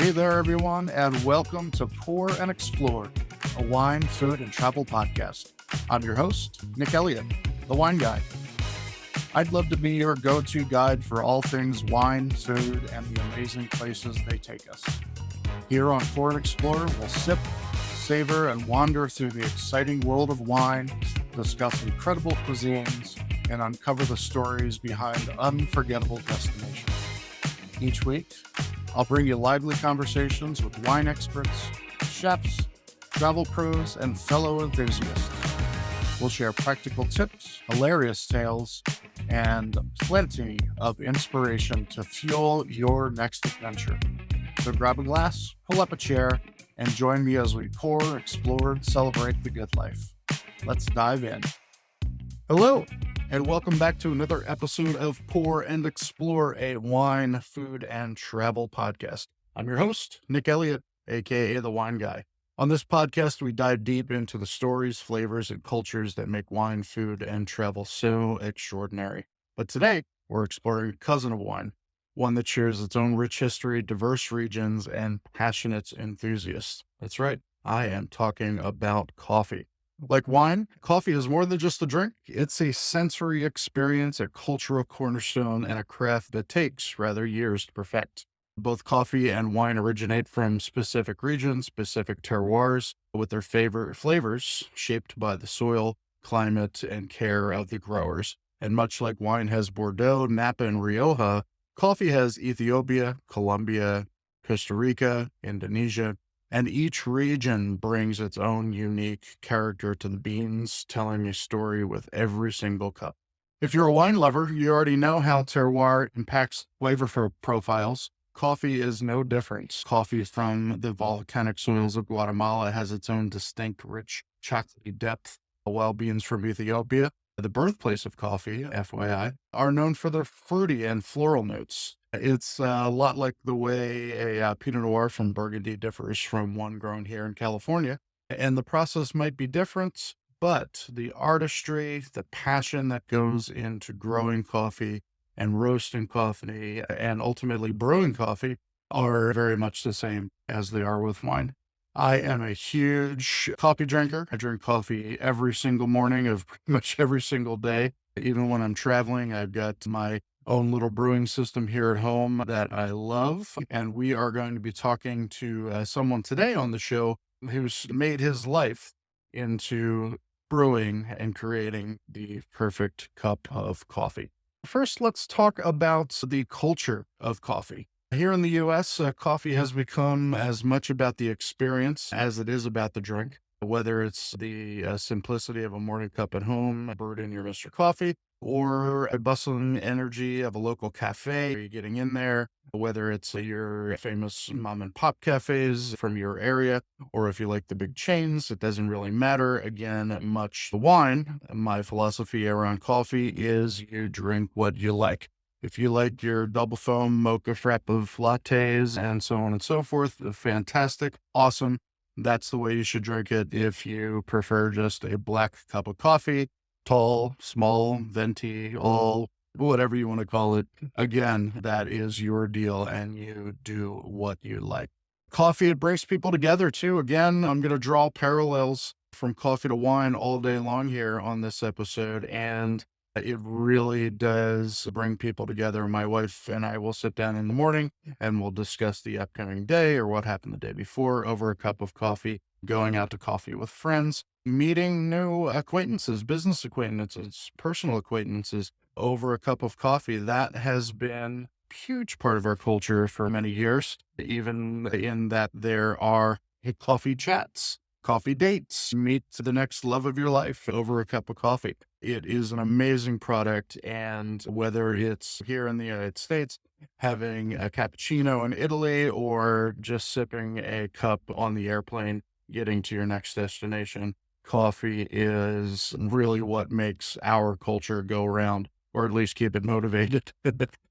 Hey there, everyone, and welcome to Pour and Explore, a wine, food, and travel podcast. I'm your host, Nick Elliott, the wine guy. I'd love to be your go-to guide for all things wine, food, and the amazing places they take us. Here on Pour and Explore, we'll sip, savor, and wander through the exciting world of wine, discuss incredible cuisines, and uncover the stories behind unforgettable destinations. Each week, I'll bring you lively conversations with wine experts, chefs, travel pros, and fellow enthusiasts. We'll share practical tips, hilarious tales, and plenty of inspiration to fuel your next adventure. So grab a glass, pull up a chair, and join me as we pour, explore, and celebrate the good life. Let's dive in. Hello, and welcome back to another episode of Pour and Explore, a wine, food, and travel podcast. I'm your host, Nick Elliott, aka the Wine Guy. On this podcast, we dive deep into the stories, flavors, and cultures that make wine, food, and travel so extraordinary. But today, we're exploring a cousin of wine, one that shares its own rich history, diverse regions, and passionate enthusiasts. That's right, I am talking about coffee. Like wine, coffee is more than just a drink. It's a sensory experience, a cultural cornerstone, and a craft that takes, years to perfect. Both coffee and wine originate from specific regions, specific terroirs, with their favorite flavors shaped by the soil, climate, and care of the growers. And much like wine has Bordeaux, Napa, and Rioja, coffee has Ethiopia, Colombia, Costa Rica, Indonesia, and each region brings its own unique character to the beans, telling a story with every single cup. If you're a wine lover, you already know how terroir impacts flavor profiles. Coffee is no different. Coffee from the volcanic soils of Guatemala has its own distinct, rich, chocolatey depth, while beans from Ethiopia, the birthplace of coffee, FYI, are known for their fruity and floral notes. It's a lot like the way a Pinot Noir from Burgundy differs from one grown here in California. And the process might be different, but the artistry, the passion that goes into growing coffee and roasting coffee and ultimately brewing coffee are very much the same as they are with wine. I am a huge coffee drinker. I drink coffee every single morning of pretty much every single day. Even when I'm traveling, I've got my own little brewing system here at home that I love. And we are going to be talking to someone today on the show who's made his life into brewing and creating the perfect cup of coffee. First, let's talk about the culture of coffee. Here in the U.S., coffee has become as much about the experience as it is about the drink, whether it's the simplicity of a morning cup at home, brewed in your Mr. Coffee, or a bustling energy of a local cafe. Are you getting in there? Whether it's your famous mom and pop cafes from your area, or if you like the big chains, it doesn't really matter. Again, much the wine. My philosophy around coffee is you drink what you like. If you like your double foam mocha frap of lattes and so on and so forth, fantastic, awesome. That's the way you should drink it. If you prefer just a black cup of coffee, tall, small, venti, all, whatever you want to call it, again, that is your deal and you do what you like. Coffee, it brings people together too. Again, I'm going to draw parallels from coffee to wine all day long here on this episode, and it really does bring people together. My wife and I will sit down in the morning and we'll discuss the upcoming day or what happened the day before over a cup of coffee, going out to coffee with friends, meeting new acquaintances, business acquaintances, personal acquaintances over a cup of coffee. That has been a huge part of our culture for many years, even in that there are coffee chats, coffee dates, meet the next love of your life over a cup of coffee. It is an amazing product, and whether it's here in the United States, having a cappuccino in Italy, or just sipping a cup on the airplane, getting to your next destination, coffee is really what makes our culture go around, or at least keep it motivated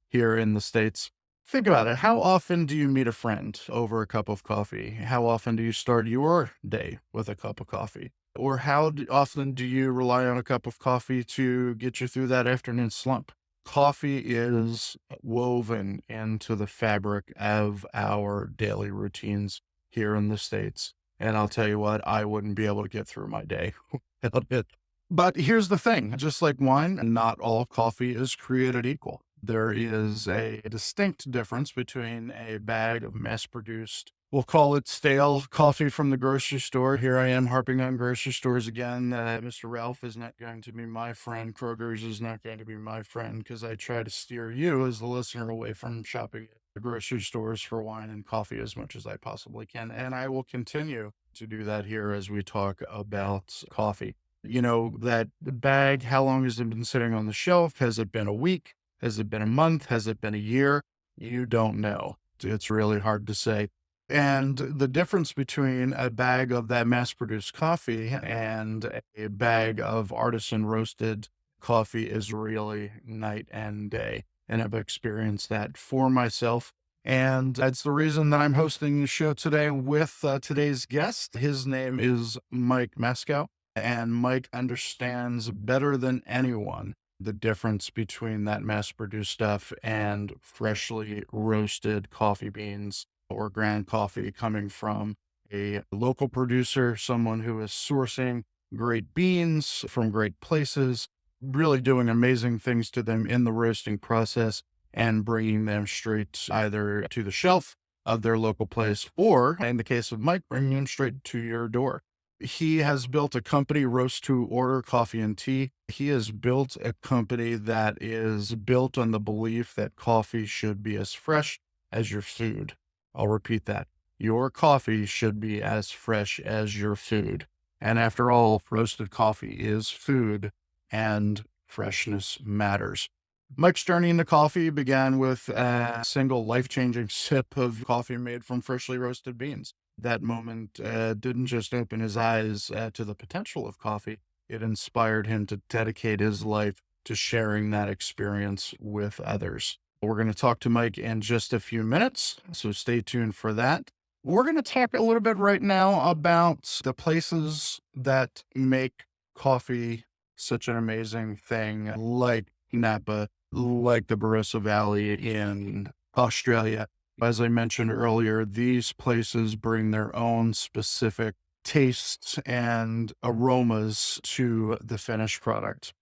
here in the States. Think about it. How often do you meet a friend over a cup of coffee? How often do you start your day with a cup of coffee? Or how often do you rely on a cup of coffee to get you through that afternoon slump? Coffee is woven into the fabric of our daily routines here in the States. And I'll tell you what, I wouldn't be able to get through my day without it. But here's the thing, just like wine, not all coffee is created equal. There is a distinct difference between a bag of mass produced, we'll call it stale coffee from the grocery store. Here I am harping on grocery stores again. Mr. Ralph is not going to be my friend. Kroger's is not going to be my friend because I try to steer you as the listener away from shopping at the grocery stores for wine and coffee as much as I possibly can. And I will continue to do that here as we talk about coffee. You know, that bag, how long has it been sitting on the shelf? Has it been a week? Has it been a month? Has it been a year? You don't know. It's really hard to say. And the difference between a bag of that mass-produced coffee and a bag of artisan roasted coffee is really night and day. And I've experienced that for myself. And that's the reason that I'm hosting the show today with today's guest. His name is Mike Mascow. And Mike understands better than anyone the difference between that mass-produced stuff and freshly roasted coffee beans or ground coffee coming from a local producer, someone who is sourcing great beans from great places, really doing amazing things to them in the roasting process and bringing them straight either to the shelf of their local place or, in the case of Mike, bringing them straight to your door. He has built a company, Roast to Order Coffee and Tea. He has built a company that is built on the belief that coffee should be as fresh as your food. I'll repeat that. Your coffee should be as fresh as your food. And after all, roasted coffee is food and freshness matters. Mike's journey into coffee began with a single life-changing sip of coffee made from freshly roasted beans. That moment didn't just open his eyes to the potential of coffee, it inspired him to dedicate his life to sharing that experience with others. We're going to talk to Mike in just a few minutes, so stay tuned for that. We're going to talk a little bit right now about the places that make coffee such an amazing thing, like Napa, like the Barossa Valley in Australia. As I mentioned earlier, these places bring their own specific tastes and aromas to the finished product.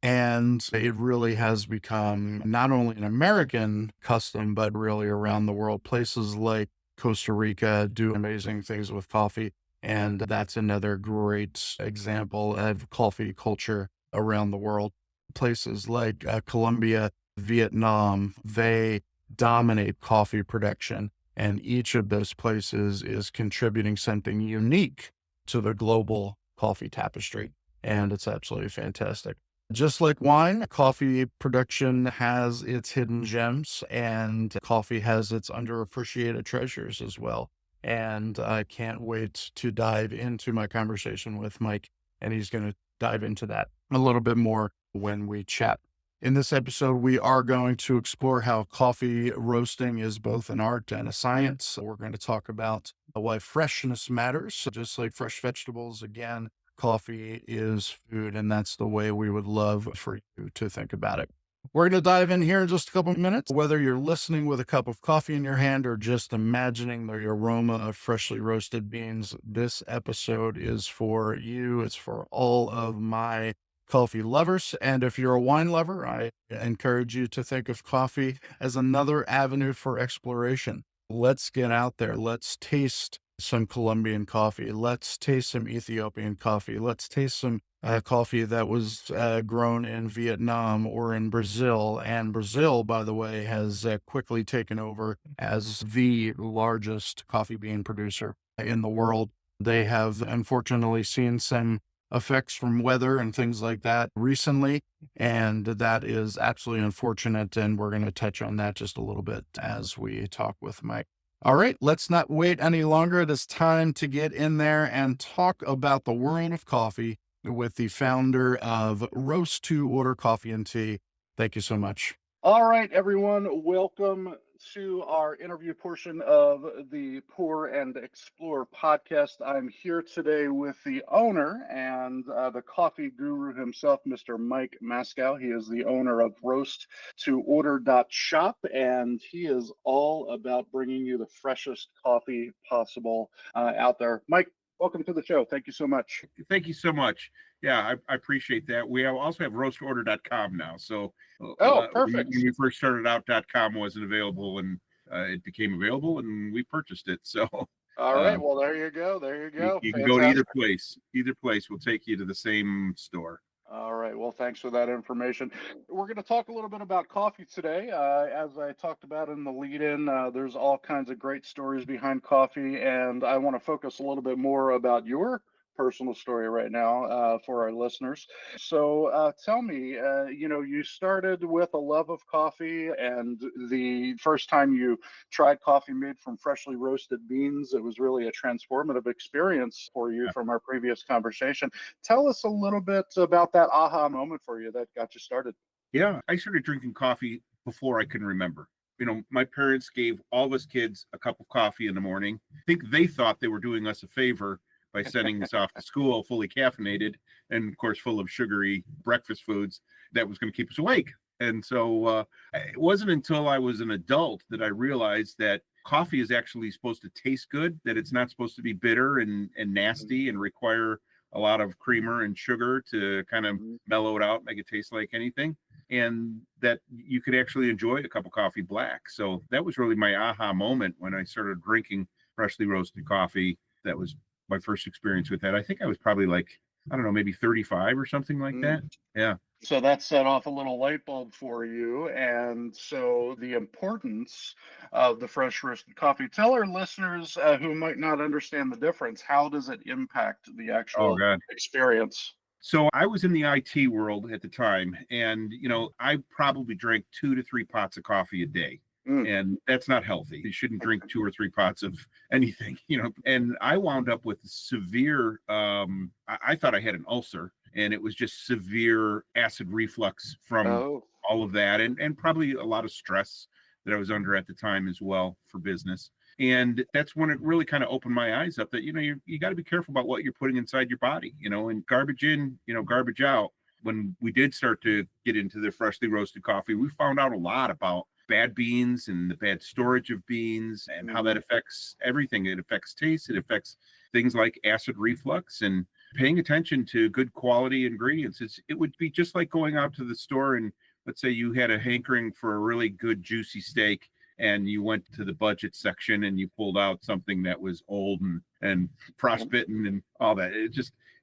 And it really has become not only an American custom, but really around the world. Places like Costa Rica do amazing things with coffee. And that's another great example of coffee culture around the world. Places like Colombia, Vietnam, they dominate coffee production. And each of those places is contributing something unique to the global coffee tapestry. And it's absolutely fantastic. Just like wine, coffee production has its hidden gems and coffee has its underappreciated treasures as well. And I can't wait to dive into my conversation with Mike, and he's going to dive into that a little bit more when we chat. In this episode, we are going to explore how coffee roasting is both an art and a science. We're going to talk about why freshness matters. So just like fresh vegetables, again, coffee is food, and that's the way we would love for you to think about it. We're going to dive in here in just a couple of minutes. Whether you're listening with a cup of coffee in your hand or just imagining the aroma of freshly roasted beans, this episode is for you. It's for all of my coffee lovers. And if you're a wine lover, I encourage you to think of coffee as another avenue for exploration. Let's get out there. Let's taste some Colombian coffee. Let's taste some Ethiopian coffee. Let's taste some coffee that was grown in Vietnam or in Brazil. And Brazil, by the way, has quickly taken over as the largest coffee bean producer in the world. They have unfortunately seen some effects from weather and things like that recently, and that is absolutely unfortunate, and we're going to touch on that just a little bit as we talk with Mike. All right, let's not wait any longer. It is time to get in there and talk about the world of coffee with the founder of Roast to Order Coffee and Tea. Thank you so much. All right, everyone, welcome to our interview portion of the Pour and Explore podcast. I'm here today with the owner and the coffee guru himself, Mr. Mike Mascow. He is the owner of roast2order.shop, and he is all about bringing you the freshest coffee possible out there. Mike, welcome to the show. Thank you so much. Thank you so much. Yeah, I appreciate that. We also have roast2order.com now. So Perfect. When we first started out, .com wasn't available, and it became available, and we purchased it. So all right. Well, there you go. You can go to either place. Either place will take you to the same store. All right. Well, thanks for that information. We're going to talk a little bit about coffee today. As I talked about in the lead-in, there's all kinds of great stories behind coffee, and I want to focus a little bit more about your personal story right now for our listeners. So tell me, you started with a love of coffee, and the first time you tried coffee made from freshly roasted beans, it was really a transformative experience for you from our previous conversation. Tell us a little bit about that aha moment for you that got you started. Yeah, I started drinking coffee before I can remember. My parents gave all of us kids a cup of coffee in the morning. I think they thought they were doing us a favor by sending us off to school fully caffeinated and, of course, full of sugary breakfast foods that was going to keep us awake. And so it wasn't until I was an adult that I realized that coffee is actually supposed to taste good, that it's not supposed to be bitter and nasty and require a lot of creamer and sugar to kind of mellow it out, make it taste like anything, and that you could actually enjoy a cup of coffee black. So that was really my aha moment when I started drinking freshly roasted coffee. That was my first experience with that. I think I was probably maybe 35 or something like that. Yeah. So that set off a little light bulb for you. And so the importance of the fresh roasted coffee. Tell our listeners who might not understand the difference, how does it impact the actual experience? So I was in the IT world at the time, and, I probably drank 2 to 3 pots of coffee a day. And that's not healthy. You shouldn't drink 2 or 3 pots of anything, and I wound up with severe, I thought I had an ulcer, and it was just severe acid reflux from all of that, and probably a lot of stress that I was under at the time as well for business. And that's when it really kind of opened my eyes up that, you got to be careful about what you're putting inside your body, and garbage in, garbage out. When we did start to get into the freshly roasted coffee, we found out a lot about bad beans and the bad storage of beans and how that affects everything. It affects taste. It affects things like acid reflux, and paying attention to good quality ingredients. It would be just like going out to the store, and let's say you had a hankering for a really good juicy steak, and you went to the budget section and you pulled out something that was old and frostbitten and all that.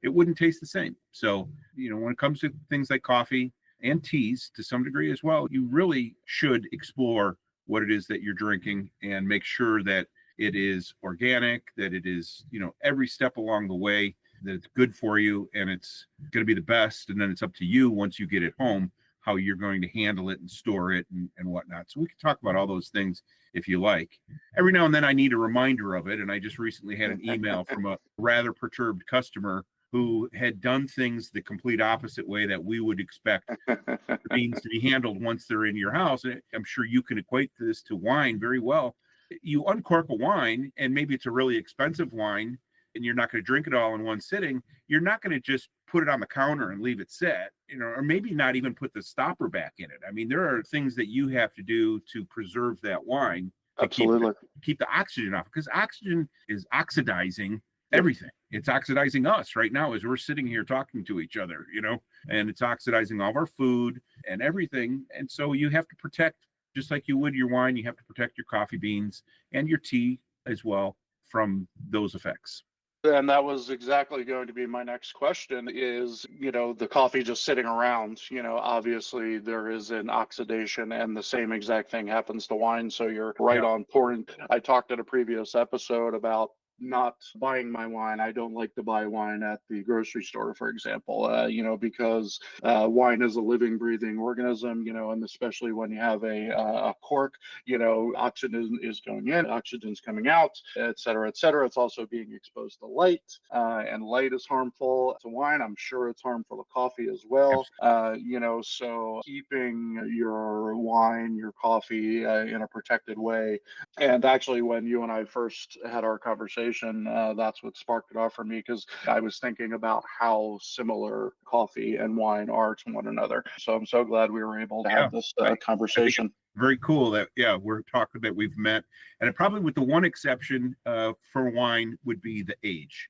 It wouldn't taste the same. So, when it comes to things like coffee and teas to some degree as well, you really should explore what it is that you're drinking and make sure that it is organic, that it is, every step along the way, that it's good for you and it's going to be the best. And then it's up to you once you get it home, how you're going to handle it and store it and whatnot. So we can talk about all those things if you like. Every now and then I need a reminder of it. And I just recently had an email from a rather perturbed customer who had done things the complete opposite way that we would expect the beans to be handled once they're in your house. And I'm sure you can equate this to wine very well. You uncork a wine, and maybe it's a really expensive wine, and you're not going to drink it all in one sitting. You're not going to just put it on the counter and leave it sit, or maybe not even put the stopper back in it. I mean, there are things that you have to do to preserve that wine to keep the oxygen off, because oxygen is oxidizing everything. It's oxidizing us right now as we're sitting here talking to each other, and it's oxidizing all of our food and everything. And so you have to protect, just like you would your wine, you have to protect your coffee beans and your tea as well from those effects. And that was exactly going to be my next question is, the coffee just sitting around, obviously there is an oxidation, and the same exact thing happens to wine. So you're right on point. I talked in a previous episode about not buying my wine. I don't like to buy wine at the grocery store, for example, because wine is a living, breathing organism, and especially when you have a cork, oxygen is going in, oxygen's coming out, et cetera, et cetera. It's also being exposed to light, and light is harmful to wine. I'm sure it's harmful to coffee as well. So keeping your wine, your coffee in a protected way. And actually, when you and I first had our conversation, that's what sparked it off for me, because I was thinking about how similar coffee and wine are to one another. So I'm so glad we were able to have this conversation. Very cool that, we're talking that we've met. And it probably, with the one exception for wine, would be the age.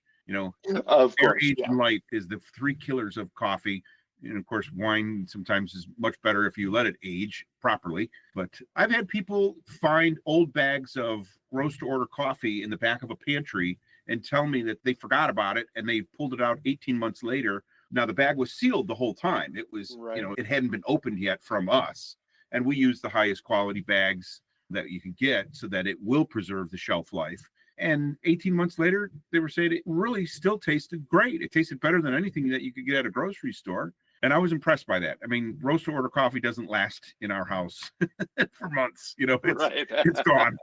Of course, age and light is the three killers of coffee. And of course, wine sometimes is much better if you let it age properly. But I've had people find old bags of roast to order coffee in the back of a pantry and tell me that they forgot about it and they pulled it out 18 months later. Now, the bag was sealed the whole time. It was, it hadn't been opened yet from us. And we use the highest quality bags that you can get so that it will preserve the shelf life. And 18 months later, they were saying it really still tasted great. It tasted better than anything that you could get at a grocery store. And I was impressed by that. I mean, roast to order coffee doesn't last in our house for months. It's gone.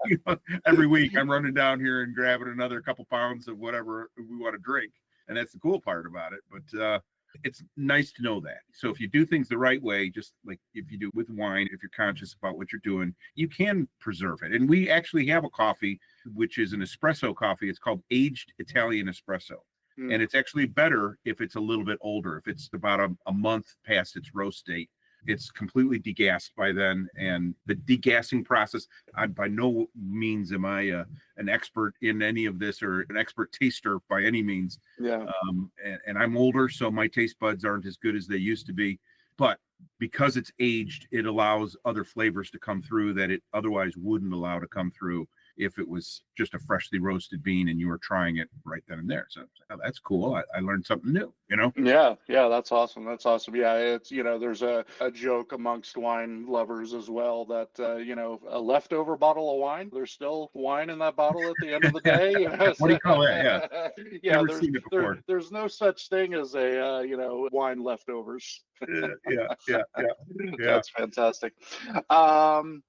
Every week I'm running down here and grabbing another couple pounds of whatever we want to drink. And that's the cool part about it. But it's nice to know that. So if you do things the right way, just like if you do with wine, if you're conscious about what you're doing, you can preserve it. And we actually have a coffee, which is an espresso coffee. It's called aged Italian espresso. And it's actually better if it's a little bit older. If it's about a month past its roast date, it's completely degassed by then. And the degassing process, by no means am I an expert in any of this or an expert taster by any means. And I'm older, so my taste buds aren't as good as they used to be. But because it's aged, it allows other flavors to come through that it otherwise wouldn't allow to come through if it was just a freshly roasted bean and you were trying it right then and there. So that's cool. I learned something new, Yeah, that's awesome. That's awesome. Yeah, it's, there's a joke amongst wine lovers as well that, a leftover bottle of wine, there's still wine in that bottle at the end of the day. What do you call that? Yeah. Never seen it before. There's no such thing as a, wine leftovers. Yeah. That's fantastic.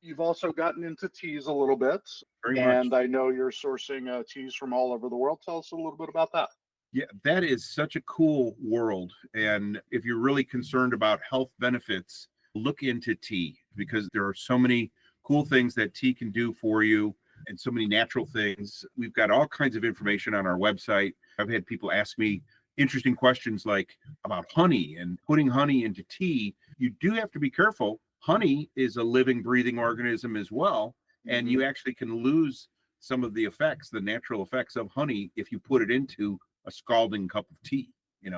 You've also gotten into teas a little bit. Very much. I know you're sourcing teas from all over the world. Tell us a little bit about that. Yeah, that is such a cool world. And if you're really concerned about health benefits, look into tea, because there are so many cool things that tea can do for you and so many natural things. We've got all kinds of information on our website. I've had people ask me interesting questions like about honey and putting honey into tea. You do have to be careful. Honey is a living, breathing organism as well. And you actually can lose some of the effects, the natural effects of honey, if you put it into a scalding cup of tea,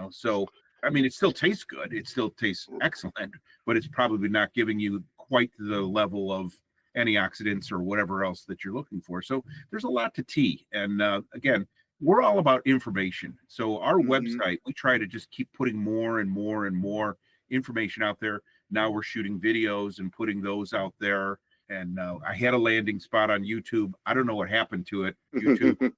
So, I mean, it still tastes good. It still tastes excellent, but it's probably not giving you quite the level of antioxidants or whatever else that you're looking for. So there's a lot to tea. And again, we're all about information. So our website, we try to just keep putting more and more and more information out there. Now we're shooting videos and putting those out there. And I had a landing spot on YouTube. I don't know what happened to it. YouTube,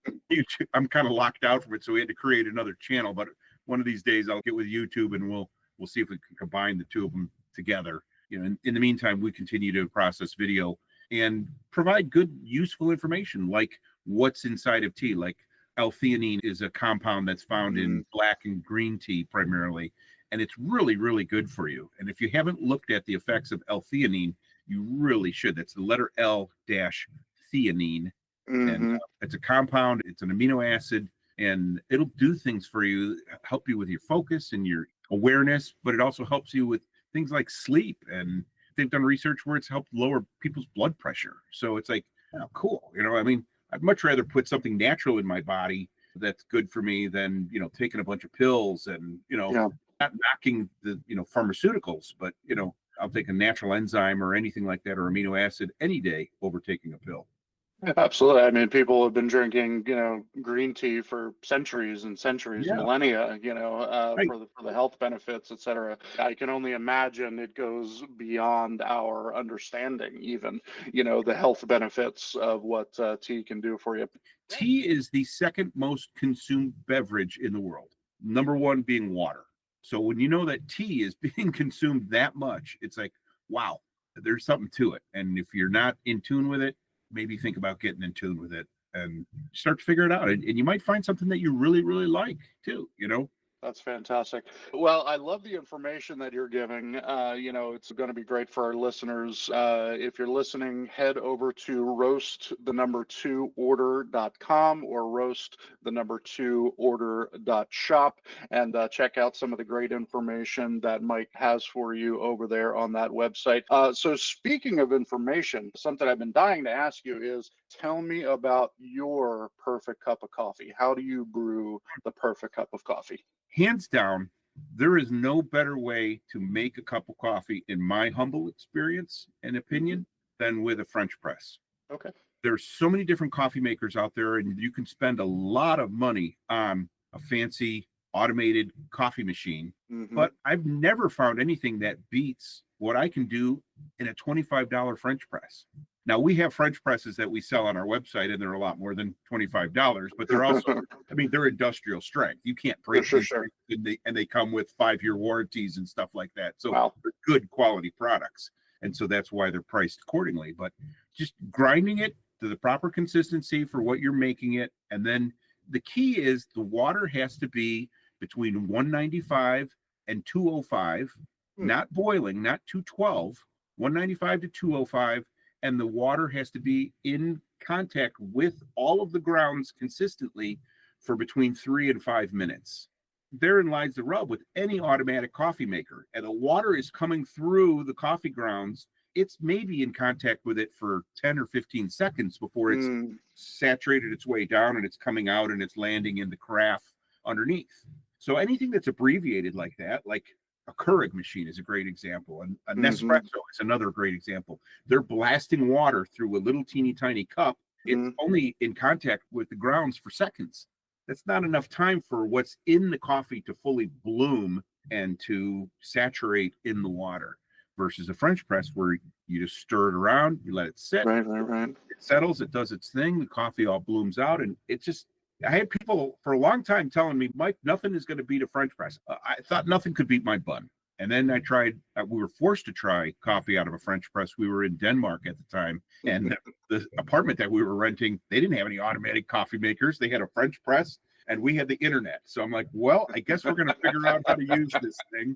I'm kind of locked out from it, so we had to create another channel. But one of these days, I'll get with YouTube and we'll see if we can combine the two of them together. In the meantime, we continue to process video and provide good, useful information, like what's inside of tea. Like L-theanine is a compound that's found in black and green tea primarily, and it's really, really good for you. And if you haven't looked at the effects of L-theanine, you really should. That's the letter L-theanine. And it's a compound, it's an amino acid, and it'll do things for you, help you with your focus and your awareness, but it also helps you with things like sleep. And they've done research where it's helped lower people's blood pressure. So it's like, oh, cool. I mean, I'd much rather put something natural in my body that's good for me than, taking a bunch of pills and, not knocking the, pharmaceuticals, but, I'll take a natural enzyme or anything like that, or amino acid any day over taking a pill. Absolutely. I mean, people have been drinking, green tea for centuries and centuries, Yeah, millennia, right. for the health benefits, et cetera. I can only imagine it goes beyond our understanding, even, the health benefits of what tea can do for you. Tea is the second most consumed beverage in the world, number one being water. So when you know that tea is being consumed that much, it's like, wow, there's something to it. And if you're not in tune with it, maybe think about getting in tune with it and start to figure it out. And you might find something that you really, really like too, you know? That's fantastic. Well, I love the information that you're giving. It's going to be great for our listeners. If you're listening, head over to roast2order.com or roast2order.shop and check out some of the great information that Mike has for you over there on that website. So speaking of information, something I've been dying to ask you is tell me about your perfect cup of coffee. How do you brew the perfect cup of coffee? Hands down, there is no better way to make a cup of coffee, in my humble experience and opinion, than with a French press. Okay. There's so many different coffee makers out there, and you can spend a lot of money on a fancy automated coffee machine. But I've never found anything that beats what I can do in a $25 French press. Now, we have French presses that we sell on our website, and they're a lot more than $25, but they're also, I mean, they're industrial strength. You can't break these things, and they come with 5-year warranties and stuff like that. So they're good quality products. And so that's why they're priced accordingly. But just grinding it to the proper consistency for what you're making it. And then the key is the water has to be between 195 and 205, not boiling, not 212, 195 to 205. And the water has to be in contact with all of the grounds consistently for between 3 and 5 minutes. Therein lies the rub with any automatic coffee maker. And the water is coming through the coffee grounds. It's maybe in contact with it for 10 or 15 seconds before it's saturated its way down and it's coming out and it's landing in the carafe underneath. So anything that's abbreviated like that, like a Keurig machine is a great example, and a Nespresso is another great example. They're blasting water through a little teeny tiny cup. It's only in contact with the grounds for seconds. That's not enough time for what's in the coffee to fully bloom and to saturate in the water, versus a French press where you just stir it around, you let it sit, it settles, it does its thing, the coffee all blooms out, and it just, I had people for a long time telling me, Mike, nothing is going to beat a French press. I thought nothing could beat my bun. And then I tried, we were forced to try coffee out of a French press. We were in Denmark at the time. And the apartment that we were renting, they didn't have any automatic coffee makers. They had a French press and we had the internet. So I'm like, well, I guess we're going to figure out how to use this thing.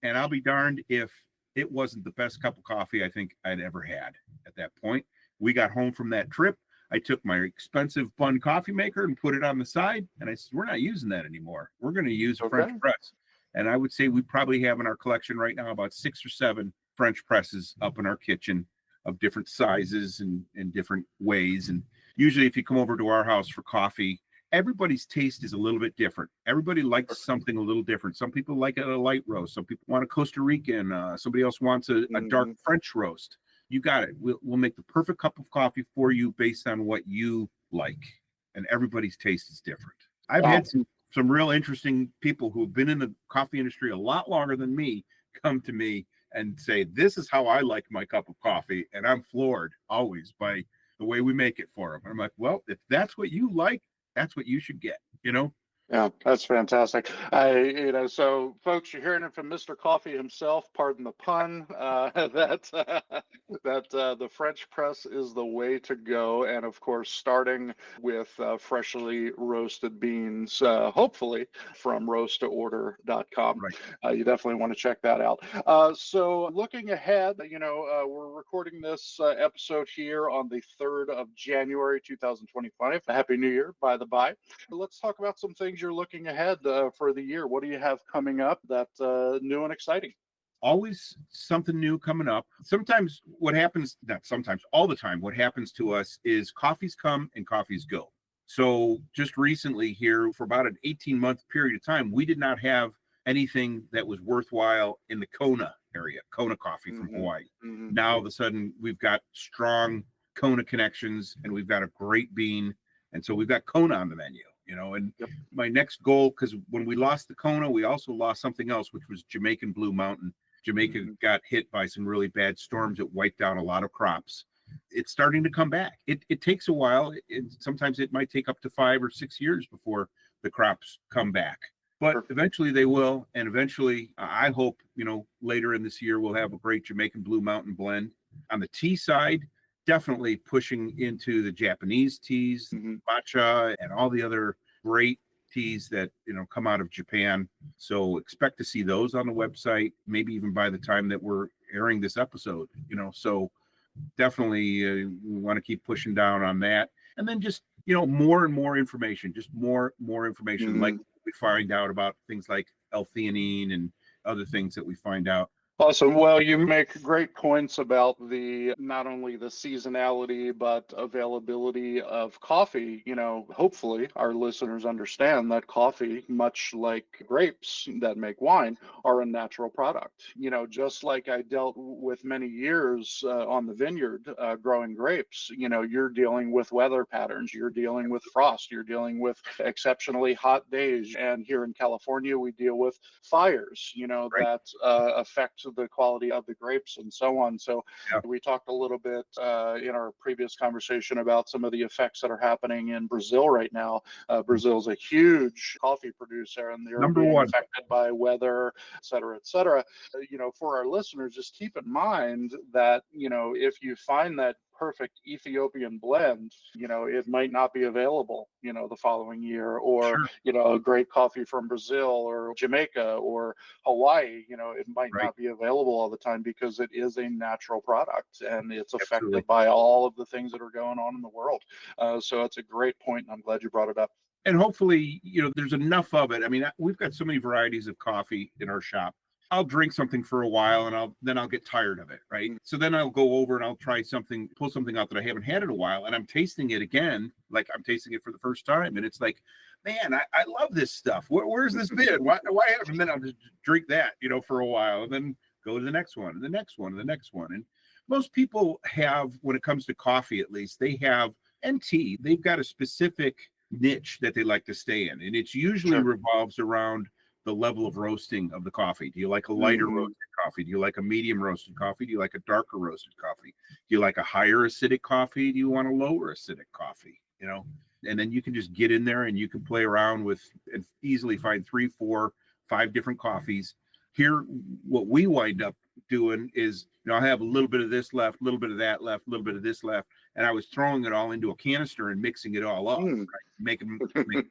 And I'll be darned if it wasn't the best cup of coffee I think I'd ever had at that point. We got home from that trip. I took my expensive bun coffee maker and put it on the side. And I said, we're not using that anymore. We're going to use a French press. And I would say we probably have in our collection right now about 6 or 7 French presses up in our kitchen of different sizes and different ways. And usually if you come over to our house for coffee, everybody's taste is a little bit different. Everybody likes something a little different. Some people like a light roast. Some people want a Costa Rican. Somebody else wants a dark French roast. You got it. We'll make the perfect cup of coffee for you based on what you like. And everybody's taste is different. I've had some real interesting people who have been in the coffee industry a lot longer than me come to me and say, this is how I like my cup of coffee. And I'm floored always by the way we make it for them. And I'm like, well, if that's what you like, that's what you should get, you know? Yeah, that's fantastic. So folks, you're hearing it from Mr. Coffee himself, pardon the pun, that the French press is the way to go. And of course, starting with freshly roasted beans, hopefully from roast2order.com. You definitely want to check that out. So looking ahead, we're recording this episode here on the 3rd of January, 2025. Happy New Year, by the by. Let's talk about some things you're looking ahead for the year. What do you have coming up that's new and exciting? Always something new coming up. Sometimes what happens, not sometimes, all the time, what happens to us is coffees come and coffees go. So just recently here, for about an 18-month period of time, we did not have anything that was worthwhile in the Kona area, Kona coffee from Hawaii. Now all of a sudden we've got strong Kona connections, and we've got a great bean. And so we've got Kona on the menu, and my next goal, because when we lost the Kona, we also lost something else, which was Jamaican Blue Mountain. Jamaica got hit by some really bad storms that wiped out a lot of crops. It's starting to come back. It takes a while. Sometimes it might take up to 5 or 6 years before the crops come back. But eventually they will. And eventually, I hope, later in this year, we'll have a great Jamaican Blue Mountain blend. On the tea side, definitely pushing into the Japanese teas, matcha, and all the other great teas that come out of Japan. So expect to see those on the website, maybe even by the time that we're airing this episode. So definitely we want to keep pushing down on that. And then just more and more information, just more information, like we find out about things like L-theanine and other things that we find out. Awesome. Well, you make great points about not only the seasonality, but availability of coffee. Hopefully our listeners understand that coffee, much like grapes that make wine, are a natural product. Just like I dealt with many years on the vineyard growing grapes, you're dealing with weather patterns, you're dealing with frost, you're dealing with exceptionally hot days. And here in California, we deal with fires, that affect the quality of the grapes and so on. So we talked a little bit in our previous conversation about some of the effects that are happening in Brazil right now. Brazil's a huge coffee producer, and they're being affected by weather, et cetera, et cetera. For our listeners, just keep in mind that, if you find that perfect Ethiopian blend, it might not be available, the following year, or, a great coffee from Brazil or Jamaica or Hawaii, it might not be available all the time because it is a natural product and it's affected by all of the things that are going on in the world. So that's a great point, and I'm glad you brought it up. And hopefully, there's enough of it. I mean, we've got so many varieties of coffee in our shop. I'll drink something for a while and I'll get tired of it, right? So then I'll go over and I'll try something, pull something out that I haven't had in a while, and I'm tasting it again, like I'm tasting it for the first time, and it's like, man, I love this stuff. Where's this been? Why haven't? And then I'll just drink that, for a while, and then go to the next one, and the next one, and the next one. And most people have, when it comes to coffee, at least, and tea, they've got a specific niche that they like to stay in, and it's usually revolves around the level of roasting of the coffee. Do you like a lighter roasted coffee? Do you like a medium roasted coffee? Do you like a darker roasted coffee? Do you like a higher acidic coffee? Do you want a lower acidic coffee? And then you can just get in there and you can play around with and easily find 3, 4, 5 different coffees. Here, what we wind up doing is, I have a little bit of this left, a little bit of that left, a little bit of this left, and I was throwing it all into a canister and mixing it all up, right? making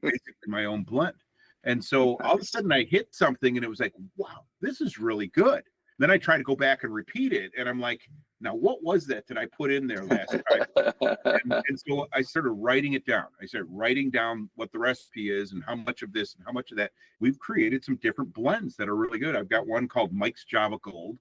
basically my own blend. And so all of a sudden I hit something and it was like, wow, this is really good. Then I try to go back and repeat it. And I'm like, now what was that I put in there last time? And so I started writing it down. I started writing down what the recipe is and how much of this and how much of that. We've created some different blends that are really good. I've got one called Mike's Java Gold,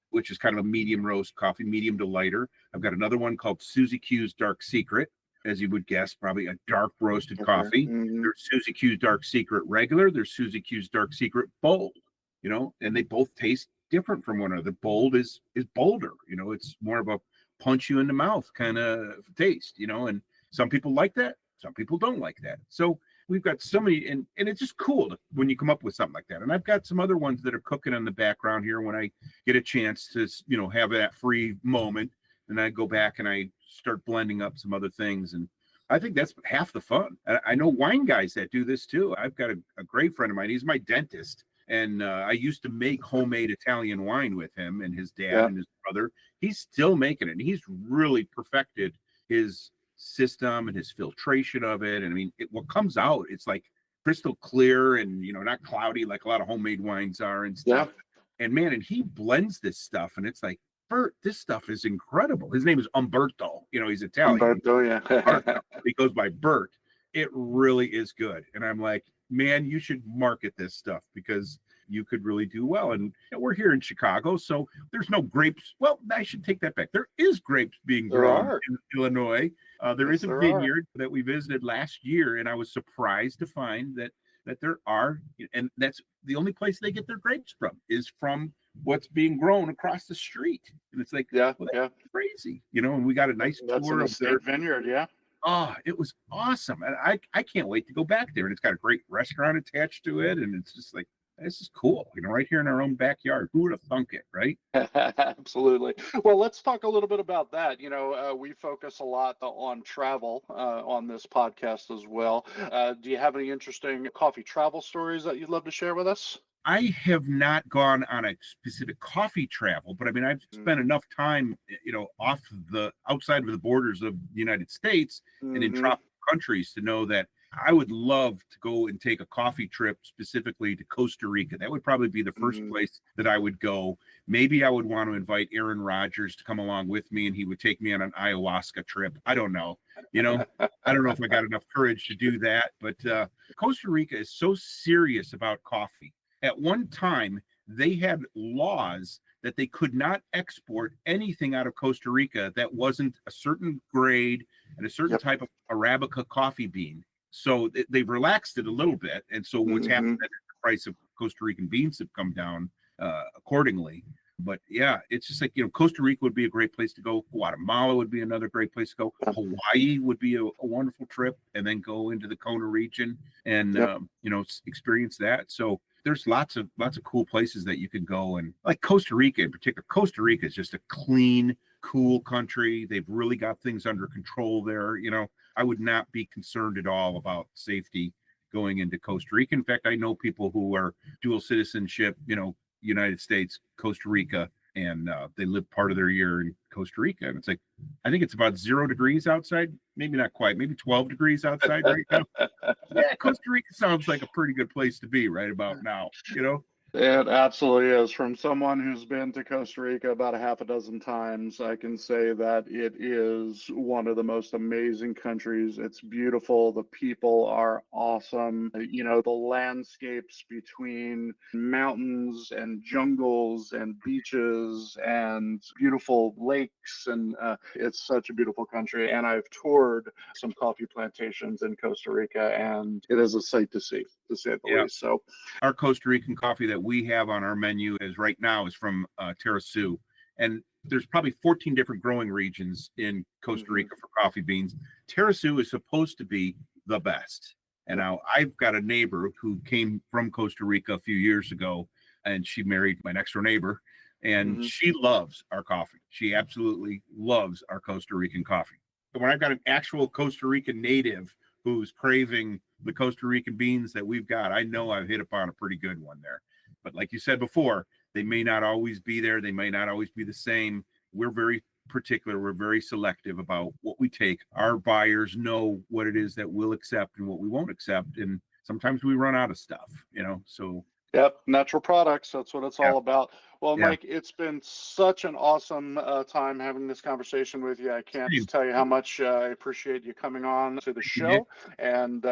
which is kind of a medium roast coffee, medium to lighter. I've got another one called Susie Q's Dark Secret, as you would guess, probably a dark roasted coffee. There's Susie Q's Dark Secret regular. There's Susie Q's Dark Secret bold, and they both taste different from one another. Bold is bolder, it's more of a punch you in the mouth kind of taste, and some people like that. Some people don't like that. So we've got so many, and it's just cool when you come up with something like that. And I've got some other ones that are cooking in the background here when I get a chance to, have that free moment. And I go back and I start blending up some other things. And I think that's half the fun. I know wine guys that do this too. I've got a great friend of mine. He's my dentist. And I used to make homemade Italian wine with him and his dad and his brother. He's still making it. And he's really perfected his system and his filtration of it. And I mean, what comes out, it's like crystal clear and, not cloudy like a lot of homemade wines are and stuff. And man, and he blends this stuff and it's like, Bert, this stuff is incredible. His name is Umberto. He's Italian. Umberto, yeah. He goes by Bert. It really is good. And I'm like, man, you should market this stuff because you could really do well. And we're here in Chicago, so there's no grapes. Well, I should take that back. There is grapes being grown in Illinois. There is a vineyard that we visited last year, and I was surprised to find that there are, and that's the only place they get their grapes from is from what's being grown across the street. And it's like, Yeah, well, yeah. that's crazy, and we got a nice That's an tour of their. estate vineyard, yeah. Oh, it was awesome. And I can't wait to go back there. And it's got a great restaurant attached to it. And it's just like, this is cool, right here in our own backyard. Who would have thunk it, right? Absolutely. Well, let's talk a little bit about that. We focus a lot on travel on this podcast as well. Do you have any interesting coffee travel stories that you'd love to share with us? I have not gone on a specific coffee travel, but I mean, I've spent enough time, outside of the borders of the United States and in tropical countries to know that I would love to go and take a coffee trip specifically to Costa Rica. That would probably be the first place that I would go. Maybe I would want to invite Aaron Rodgers to come along with me and he would take me on an ayahuasca trip. I don't know. I don't know if I got enough courage to do that, but Costa Rica is so serious about coffee. At one time, they had laws that they could not export anything out of Costa Rica that wasn't a certain grade and a certain type of Arabica coffee bean. So they've relaxed it a little bit. And so what's happened is the price of Costa Rican beans have come down accordingly. But yeah, it's just like, Costa Rica would be a great place to go. Guatemala would be another great place to go. Hawaii would be a wonderful trip, and then go into the Kona region and, experience that. So there's lots of cool places that you can go. And like Costa Rica in particular, Costa Rica is just a clean, cool country. They've really got things under control there. I would not be concerned at all about safety going into Costa Rica. In fact, I know people who are dual citizenship, United States, Costa Rica, and they live part of their year in Costa Rica. And it's like, I think it's about 0 degrees outside, maybe not quite, maybe 12 degrees outside right now. Yeah, Costa Rica sounds like a pretty good place to be right about now, It absolutely is. From someone who's been to Costa Rica about a half a dozen times, I can say that it is one of the most amazing countries. It's beautiful. The people are awesome. The landscapes between mountains and jungles and beaches and beautiful lakes. And it's such a beautiful country. And I've toured some coffee plantations in Costa Rica, and it is a sight to see, to say the least. So our Costa Rican coffee that we have on our menu is from Terroir. And there's probably 14 different growing regions in Costa Rica for coffee beans. Terroir is supposed to be the best. And now I've got a neighbor who came from Costa Rica a few years ago, and she married my next door neighbor, and she loves our coffee. She absolutely loves our Costa Rican coffee. But when I've got an actual Costa Rican native who's craving the Costa Rican beans that we've got, I know I've hit upon a pretty good one there. But like you said before, they may not always be there. They may not always be the same. We're very particular. We're very selective about what we take. Our buyers know what it is that we'll accept and what we won't accept. And sometimes we run out of stuff, so. Yep, natural products. That's what it's all about. Well, Mike, it's been such an awesome time having this conversation with you. I can't tell you how much I appreciate you coming on to the show and,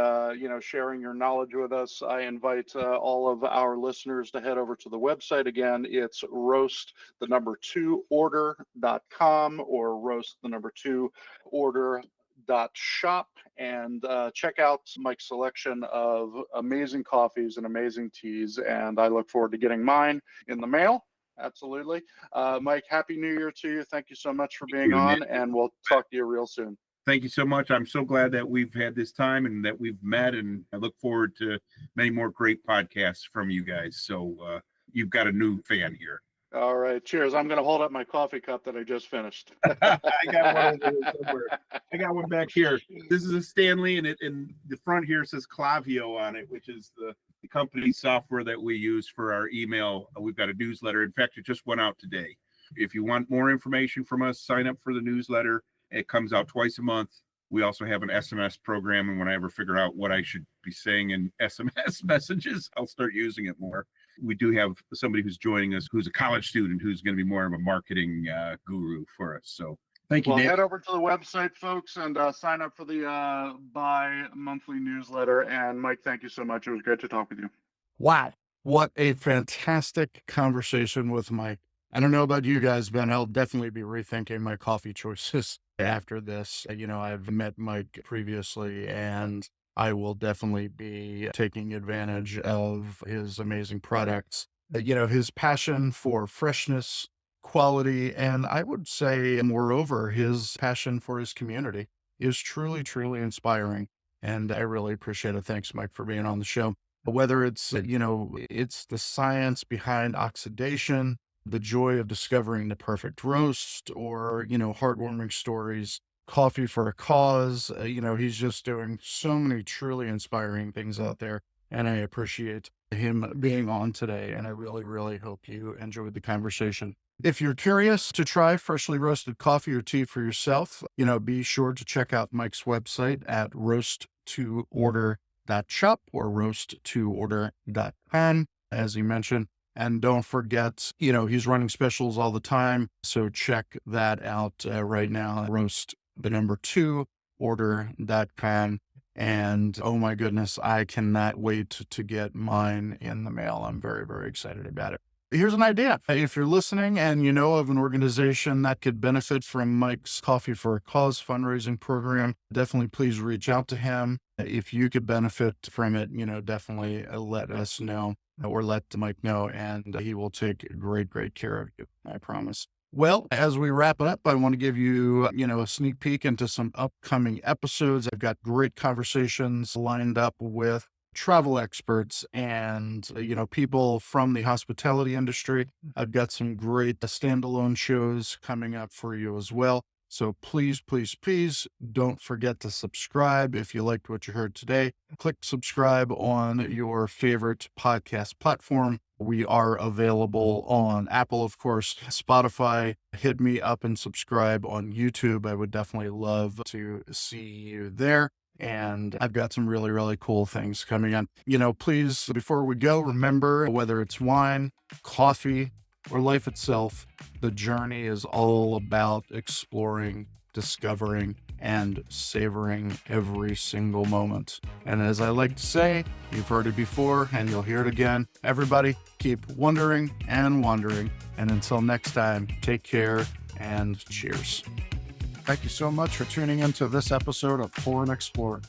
sharing your knowledge with us. I invite all of our listeners to head over to the website. Again, it's roast2order.com or roast2order.shop, and check out Mike's selection of amazing coffees and amazing teas. And I look forward to getting mine in the mail. Absolutely. Mike, Happy New Year to you. Thank you so much for being on, and we'll talk to you real soon. Thank you so much. I'm so glad that we've had this time and that we've met, and I look forward to many more great podcasts from you guys. So you've got a new fan here. All right. Cheers. I'm going to hold up my coffee cup that I just finished. I got one over here somewhere. I got one back here. This is a Stanley, and in the front here says Clavio on it, which is the company software that we use for our email. We've got a newsletter. In fact, it just went out today. If you want more information from us, sign up for the newsletter. It comes out twice a month. We also have an SMS program, and when I ever figure out what I should be saying in SMS messages, I'll start using it more. We do have somebody who's joining us who's a college student who's going to be more of a marketing guru for us. So thank you, Well, Nick. head over to the website, folks, and sign up for the bi-monthly newsletter. And Mike, thank you so much. It was great to talk with you. Wow. What a fantastic conversation with Mike. I don't know about you guys, but I'll definitely be rethinking my coffee choices after this. I've met Mike previously, and I will definitely be taking advantage of his amazing products his passion for freshness, quality, and I would say, moreover, his passion for his community is truly, truly inspiring. And I really appreciate it. Thanks, Mike, for being on the show. Whether it's, it's the science behind oxidation, the joy of discovering the perfect roast, or, heartwarming stories, coffee for a cause, he's just doing so many truly inspiring things out there. And I appreciate him being on today. And I really, really hope you enjoyed the conversation. If you're curious to try freshly roasted coffee or tea for yourself, be sure to check out Mike's website at roast2order.shop or roast2order.com, as he mentioned. And don't forget, he's running specials all the time. So check that out right now. Roast2order.com. And oh my goodness, I cannot wait to get mine in the mail. I'm very, very excited about it. Here's an idea. If you're listening and you know of an organization that could benefit from Mike's Coffee for a Cause fundraising program, definitely please reach out to him. If you could benefit from it, definitely let us know or let Mike know, and he will take great, great care of you. I promise. Well, as we wrap it up, I want to give you, a sneak peek into some upcoming episodes. I've got great conversations lined up with travel experts and, people from the hospitality industry. I've got some great standalone shows coming up for you as well. So please, please, please don't forget to subscribe. If you liked what you heard today, click subscribe on your favorite podcast platform. We are available on Apple, of course, Spotify. Hit me up and subscribe on YouTube. I would definitely love to see you there. And I've got some really, really cool things coming on. Please, before we go, remember, whether it's wine, coffee, or life itself, the journey is all about exploring, discovering, and savoring every single moment. And as I like to say, you've heard it before and you'll hear it again. Everybody, keep wondering and wandering. And until next time, take care and cheers. Thank you so much for tuning into this episode of Pour and Explore.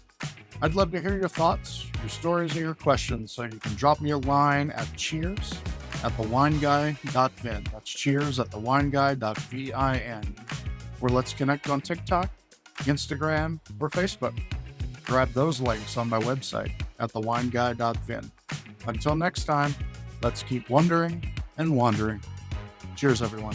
I'd love to hear your thoughts, your stories, and your questions, so you can drop me a line at cheers@thewineguy.vin. That's cheers@thewineguy.vin. Or let's connect on TikTok, Instagram, or Facebook. Grab those links on my website at thewineguy.vin. Until next time, let's keep wondering and wandering. Cheers, everyone.